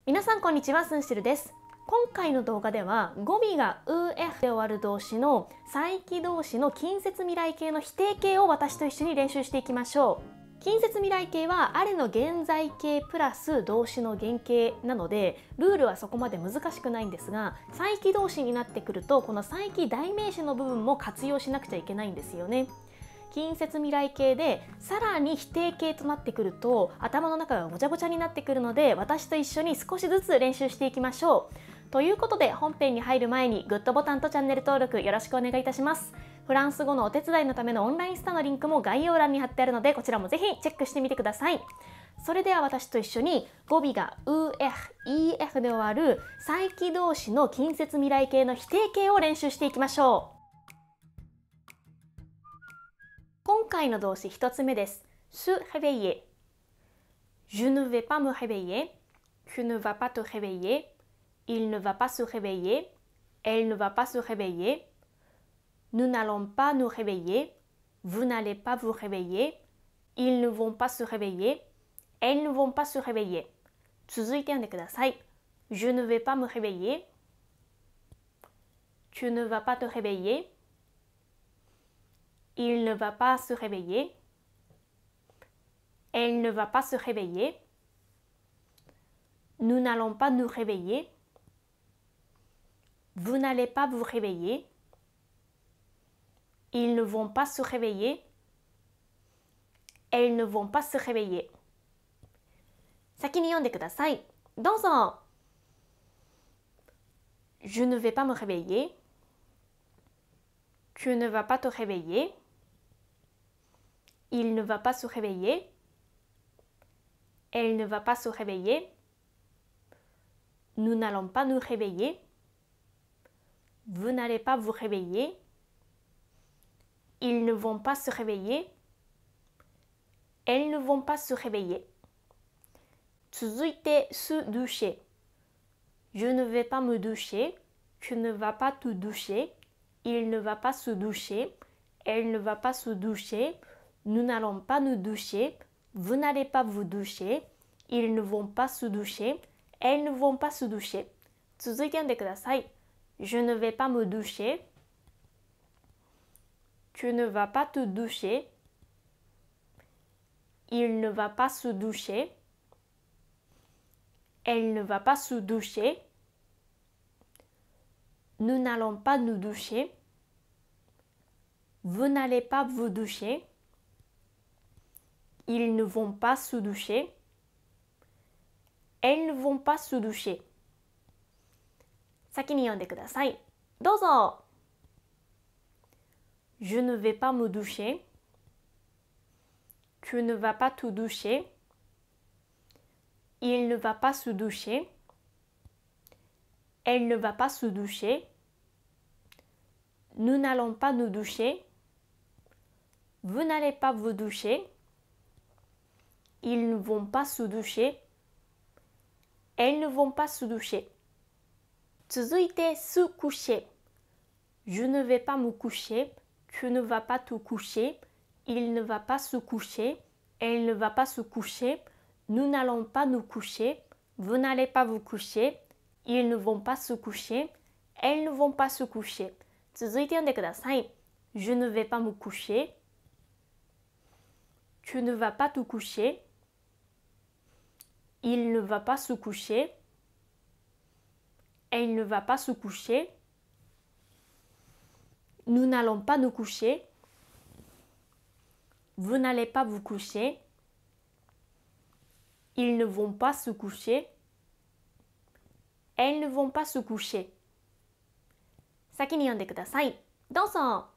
皆さんこんにちは、スンシルです。今回の動画では語尾が uf で終わる動詞の再起動詞の近接未来形の否定形を私と一緒に練習していきましょう。近接未来形はあれの現在形プラス動詞の原形なのでルールはそこまで難しくないんですが、再起動詞になってくるとこの再起代名詞の部分も活用しなくちゃいけないんですよね。近接未来形でさらに否定形となってくると頭の中がごちゃごちゃになってくるので、私と一緒に少しずつ練習していきましょう。ということで本編に入る前にグッドボタンとチャンネル登録よろしくお願いいたします。フランス語のお手伝いのためのオンラインスタのリンクも概要欄に貼ってあるので、こちらもぜひチェックしてみてください。それでは私と一緒に語尾が uf、ef で終わる再起動詞の近接未来形の否定形を練習していきましょう。今回の動詞1つ目です。se réveiller。Je ne vais pas me réveiller. Tu ne vas pas te réveiller. Il ne va pas se réveiller. Elle ne va pas se réveiller. Nous n'allons pas nous réveiller. Vous n'allez pas vous réveiller. Ils ne vont pas se réveiller. Elles ne vont pas se réveiller. 続いて読んでください。Je ne vais pas me réveiller. Tu ne vas pas te réveiller.Il ne va pas se réveiller. Elle ne va pas se réveiller. Nous n'allons pas nous réveiller. Vous n'allez pas vous réveiller. Ils ne vont pas se réveiller. Elles ne vont pas se réveiller. 先に読んでください。どうぞ。Je ne vais pas me réveiller. Tu ne vas pas te réveiller.Il ne va pas se réveiller. Elle ne va pas se réveiller. Nous n'allons pas nous réveiller. Vous n'allez pas vous réveiller. Ils ne vont pas se réveiller. Elles ne vont pas se réveiller. 続いて se doucher. Je ne vais pas me doucher. Tu ne vas pas te doucher. Il ne va pas se doucher. Elle ne va pas se doucher.Nous n'allons pas nous doucher. Vous n'allez pas vous doucher. Ils ne vont pas se doucher. Elles ne vont pas se doucher. 続いて読んでください。Je ne vais pas me doucher. Tu ne vas pas te doucher. Il ne va pas se doucher. Elle ne va pas se doucher. Nous n'allons pas nous doucher. Vous n'allez pas vous doucher.Ils ne vont pas se doucher. Elles ne vont pas se doucher. 先に読んでください。どうぞ。Je ne vais pas me doucher. Tu ne vas pas te doucher. Il ne va pas se doucher. Elle ne va pas se doucher. Nous n'allons pas nous doucher. Vous n'allez pas vous doucher.Ils ne vont pas se doucher. Elles ne vont pas se doucher. 続いて se coucher. Je ne vais pas me coucher. Tu ne vas pas te coucher. Il ne va pas se coucher. Elle ne va pas se coucher. Nous n'allons pas nous coucher. Vous n'allez pas vous coucher. Ils ne vont pas se coucher. Elles ne vont pas se coucher. 続いて読んでください。Je ne vais pas me coucher. Tu ne vas pas te coucher.Il ne va pas se coucher. Elle ne va pas se coucher. Nous n'allons pas nous coucher. Vous n'allez pas vous coucher. Ils ne vont pas se coucher. Elles ne vont pas se coucher. 先に読んでください。どうぞ。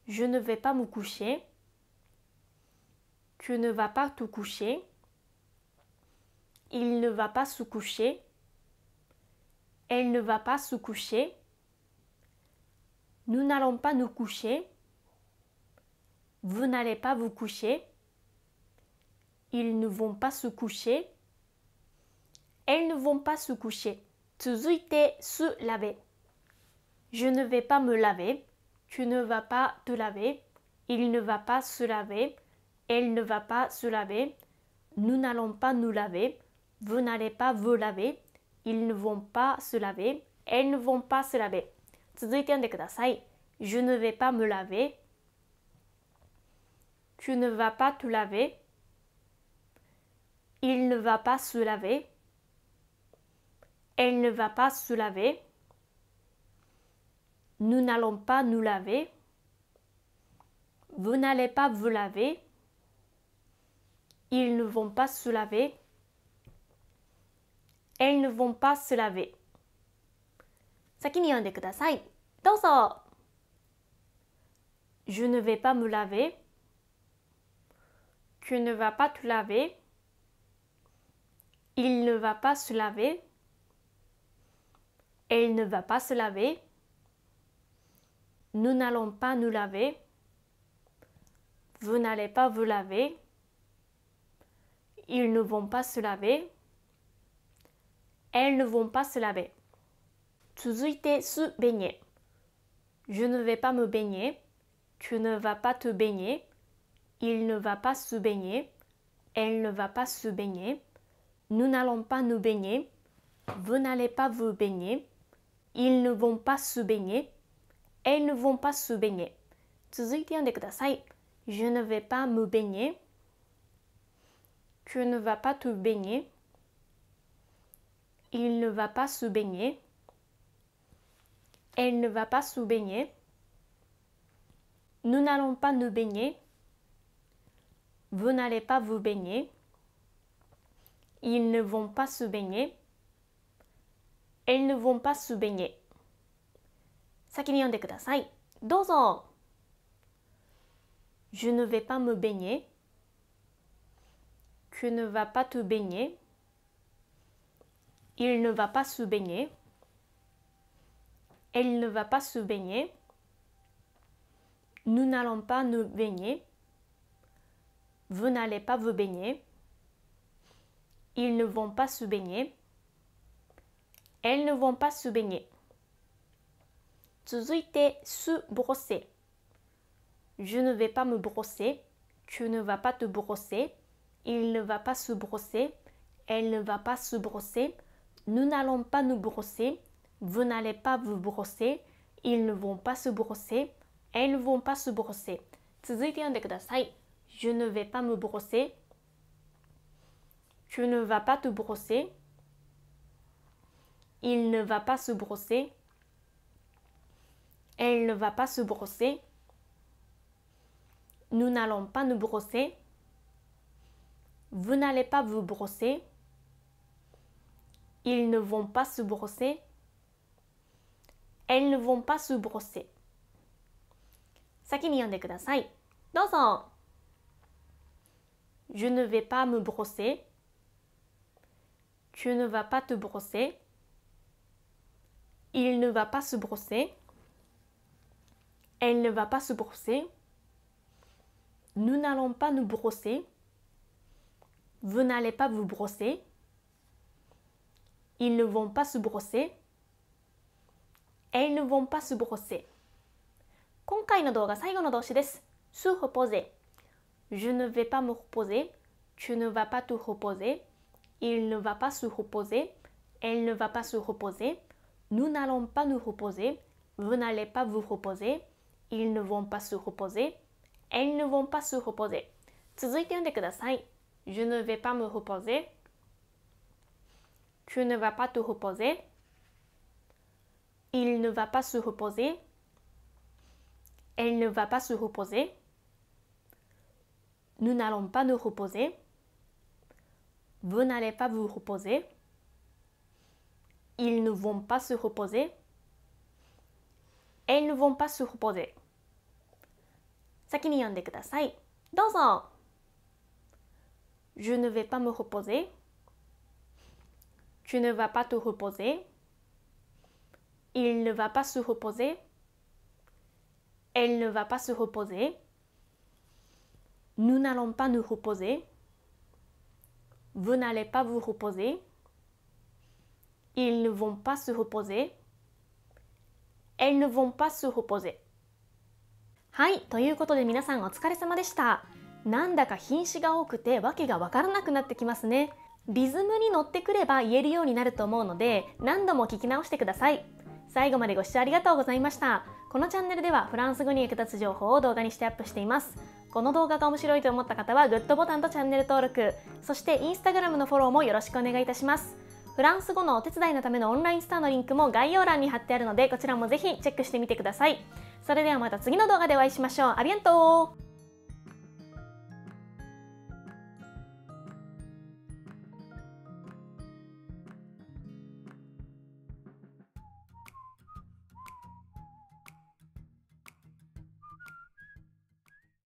Je ne vais pas me coucher.Tu ne vas pas te coucher.Il ne va pas se coucher. Elle ne va pas se coucher. Nous n'allons pas nous coucher. Vous n'allez pas vous coucher. Ils ne vont pas se coucher. Elles ne vont pas se coucher. 続いて se laver. Je ne vais pas me laver. Tu ne vas pas te laver. Il ne va pas se laver. Elle ne va pas se laver. Nous n'allons pas nous laver. Vous n'allez pas vous laver. Ils ne vont pas se laver. Elles ne vont pas se laver. 続いて読んでください。Je ne vais pas me laver. Tu ne vas pas te laver. Il ne va pas se laver. Elle ne va pas se laver. Nous n'allons pas nous laver. Vous n'allez pas vous laver. Ils ne vont pas se laver. Elles ne vont pas se laver. 先に読んでください。どうぞ。Je ne vais pas me laver. Tu ne vas pas te laver. Il ne va pas se laver. Elle ne va pas se laver. Nous n'allons pas nous laver. Vous n'allez pas vous laver. Ils ne vont pas se laver. Elles ne vont pas se laver. 続いて、se baigner. Je ne vais pas me baigner. Tu ne vas pas te baigner. Il ne va pas se baigner. Elle ne va pas se baigner. Nous n'allons pas nous baigner. Vous n'allez pas vous baigner. Ils ne vont pas se baigner. Elles ne vont pas se baigner. 続いて読んでください。Je ne vais pas me baigner. Tu ne vas pas te baigner. Il ne va pas se baigner. Elle ne va pas se baigner. Nous n'allons pas nous baigner. Vous n'allez pas vous baigner. Ils ne vont pas se baigner. Elles ne vont pas se baigner. 先に読んでください。どうぞ。Je ne vais pas me baigner. Tu ne vas pas te baigner. Il ne va pas se baigner. Elle ne va pas se baigner. Nous n'allons pas nous baigner. Vous n'allez pas vous baigner. Ils ne vont pas se baigner. Elles ne vont pas se baigner. 続いて、se brosser. Je ne vais pas me brosser. Tu ne vas pas te brosser. Il ne va pas se brosser. Elle ne va pas se brosser. Nous n'allons pas nous brosser. Vous n'allez pas vous brosser. Ils ne vont pas se brosser. Elles ne vont pas se brosser. 続いて読んでください。Je ne vais pas me brosser. Tu ne vas pas te brosser. Il ne va pas se brosser. Elle ne va pas se brosser. Nous n'allons pas nous brosser. Vous n'allez pas vous brosser. Ils ne vont pas se brosser. Elles ne vont pas se brosser. 先に読んでください。どうぞ。Je ne vais pas me brosser. Tu ne vas pas te brosser. Il ne va pas se brosser. Elle ne va pas se brosser. Nous n'allons pas nous brosser. Vous n'allez pas vous brosser. Ils ne vont pas se brosser. Elles ne vont pas se brosser. 今回の動画最後の動詞です。se reposer. Je ne vais pas me reposer. Tu ne vas pas te reposer. Il ne va pas se reposer. Elle ne va pas se reposer. Nous n'allons pas nous reposer. Vous n'allez pas vous reposer. Ils ne vont pas se reposer. Elles ne vont pas se reposer. 続いて読んでください。Je ne vais pas me reposer. Tu ne vas pas te reposer. Il ne va pas se reposer. Elle ne va pas se reposer. Nous n'allons pas nous reposer. Vous n'allez pas vous reposer. Ils ne vont pas se reposer. Elles ne vont pas se reposer. 先に読んでください。どうぞ。Je ne vais pas me reposer. Tu ne vas pas te reposer. Il ne va pas se reposer. Elle ne va pas se reposer. Nous n'allons pas nous reposer. Vous n'allez pas vous reposer. Ils ne vont pas se reposer. Elles ne vont pas se reposer. はい、ということで皆さんお疲れ様でした。なんだか品詞が多くてわけがわからなくなってきますね。リズムに乗ってくれば言えるようになると思うので、何度も聞き直してください。最後までご視聴ありがとうございました。このチャンネルではフランス語に役立つ情報を動画にしてアップしています。この動画が面白いと思った方はグッドボタンとチャンネル登録、そしてインスタグラムのフォローもよろしくお願いいたします。フランス語のお手伝いのためのオンラインストアのリンクも概要欄に貼ってあるので、こちらもぜひチェックしてみてください。それではまた次の動画でお会いしましょう。アビアントー。